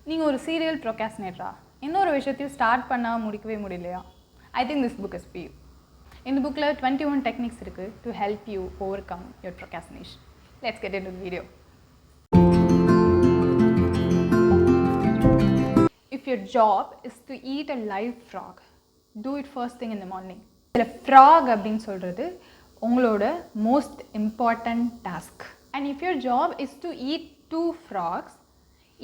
நீங்கள் ஒரு சீரியல் ப்ரொகாஸ்டினேட்டரா? இன்னொரு விஷயத்தையும் ஸ்டார்ட் பண்ணால் முடிக்கவே முடியலையா? I think this book is for you. இந்த புக்கில் 21 டெக்னிக்ஸ் இருக்குது to help you over come your procrastination. Let's get into the video. If your job is to eat a live frog, do it first thing in the morning. இதில் frock அப்படின்னு சொல்கிறது உங்களோட most important task. And if your job is to eat 2 frogs,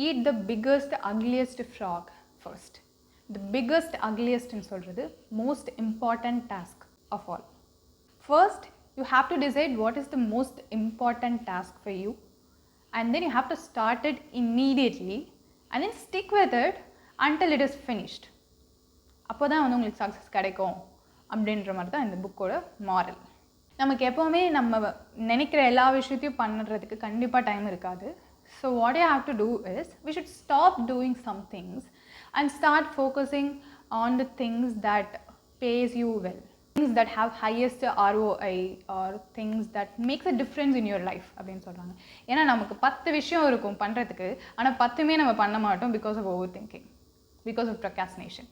eat the biggest, ugliest frog first. The biggest, ugliest in சொல்கிறது most important task of all. First, you have to decide what is the most important task for you, and then you have to start it immediately and then stick with it until it is finished. அப்போ தான் வந்து உங்களுக்கு success கிடைக்கும் அப்படின்ற மாதிரி தான் இந்த புக்கோட மாரல். நமக்கு எப்போவுமே நம்ம நினைக்கிற எல்லா விஷயத்தையும் பண்ணுறதுக்கு கண்டிப்பாக டைம் இருக்காது. So what you have to do is, we should stop doing some things and start focusing on the things that pays you well, things that have highest ROI or things that makes a difference in your life அப்படின்னு சொல்கிறாங்க. ஏன்னா நமக்கு 10 விஷயம் இருக்கும் பண்ணுறதுக்கு, ஆனால் 10மே நம்ம பண்ண மாட்டோம் because of overthinking, because of procrastination.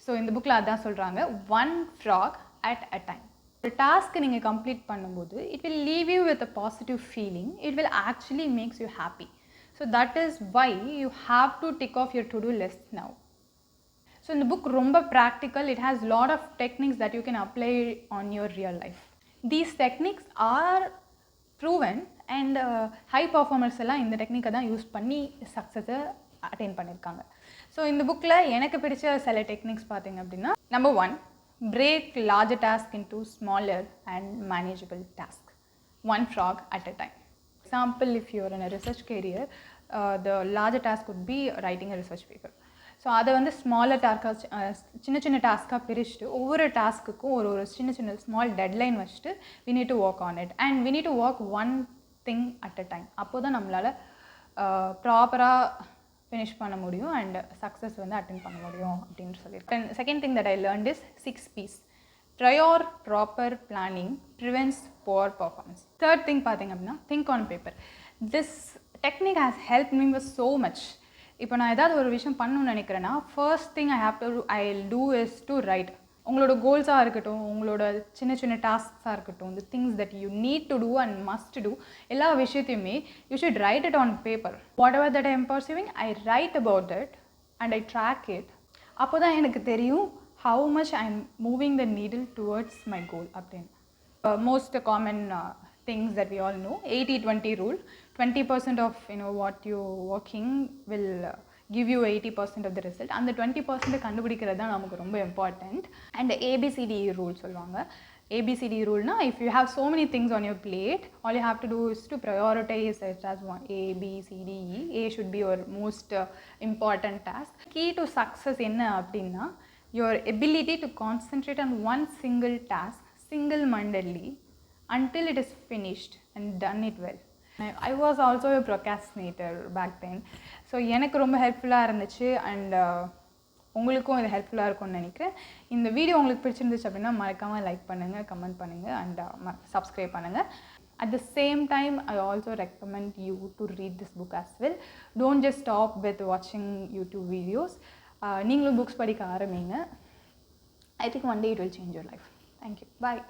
So இந்த புக்கில் அதான் சொல்கிறாங்க, 1 frog at a time. ஒரு டாஸ்க்கு நீங்கள் கம்ப்ளீட் பண்ணும்போது it will leave you with a positive feeling, it will actually makes you happy. So that is why you have to tick off your to-do list now. So in the book ரொம்ப practical, it has lot of techniques that you can apply on your real life. These techniques are proven and high performers எல்லாம் இந்த டெக்னிக்கை தான் use பண்ணி சக்ஸஸை attain பண்ணியிருக்காங்க. So இந்த புக்கில் எனக்கு பிடிச்ச சில டெக்னிக்ஸ் பார்த்தீங்க அப்படின்னா, number 1, break larger task into smaller and manageable tasks. 1 frog at a time. Example, if you are in a research career, the larger task would be writing a research paper. So அதை வந்து smaller டாஸ்க்காக சின்ன சின்ன டாஸ்க்காக பிரிச்சுட்டு ஒவ்வொரு டாஸ்க்குக்கும் ஒரு சின்ன சின்ன small deadline வச்சுட்டு we need to work on it and we need to work one thing at a time. அப்போ தான் நம்மளால் ப்ராப்பராக ஃபினிஷ் பண்ண முடியும் அண்ட் சக்ஸஸ் வந்து அட்டென்ட் பண்ண முடியும் அப்படின்னு சொல்லியிருக்கேன். Second thing that I learned is 6 P's. Prior proper planning prevents poor performance. Third thing பார்த்தீங்க அப்படின்னா, think on paper. This technique has helped me with so much. இப்போ நான் ஏதாவது ஒரு விஷயம் பண்ணணும்னு நினைக்கிறேன்னா, first thing I'll do is to write. உங்களோட கோல்ஸாக இருக்கட்டும், உங்களோட சின்ன சின்ன டாஸ்க்ஸாக இருக்கட்டும், the things that you need to do and must do, எல்லா விஷயத்தையுமே you should write it on paper. Whatever that I am pursuing, I write about it and I track it. அப்போ தான் எனக்கு தெரியும் how much I am moving the needle towards my goal அப்படின்னு. Most common things that we all know, 80-20 rule. 20% of what you're working will give you 80% of the result. அந்த 20% கண்டுபிடிக்கிறது தான் நமக்கு ரொம்ப இம்பார்ட்டண்ட். அண்ட் ABCD ரூல் சொல்லுவாங்க. ABCD ரூல்னா, if you have so many things on your plate, all you have to do is to prioritize it as one. A, B, C, D, E. A should be your most important task. Key to success என்ன அப்படின்னா, your ability to concentrate on one single task single-mindedly until it is finished and done it well. I was also a procrastinator back then. So எனக்கு ரொம்ப ஹெல்ப்ஃபுல்லாக இருந்துச்சு and உங்களுக்கும் இது ஹெல்ப்ஃபுல்லாக இருக்கும்னு நினைக்கிறேன். இந்த வீடியோ உங்களுக்கு பிடிச்சிருந்துச்சு அப்படின்னா மறக்காமல் லைக் பண்ணுங்கள், கமெண்ட் பண்ணுங்கள் அண்ட் சப்ஸ்கிரைப் பண்ணுங்கள். At the same time, I also recommend you to read this book as well. Don't just stop with watching YouTube videos. நீங்களும் புக்ஸ் படிக்க ஆரம்பிங்க. I think one day it will change your life. Thank you. Bye.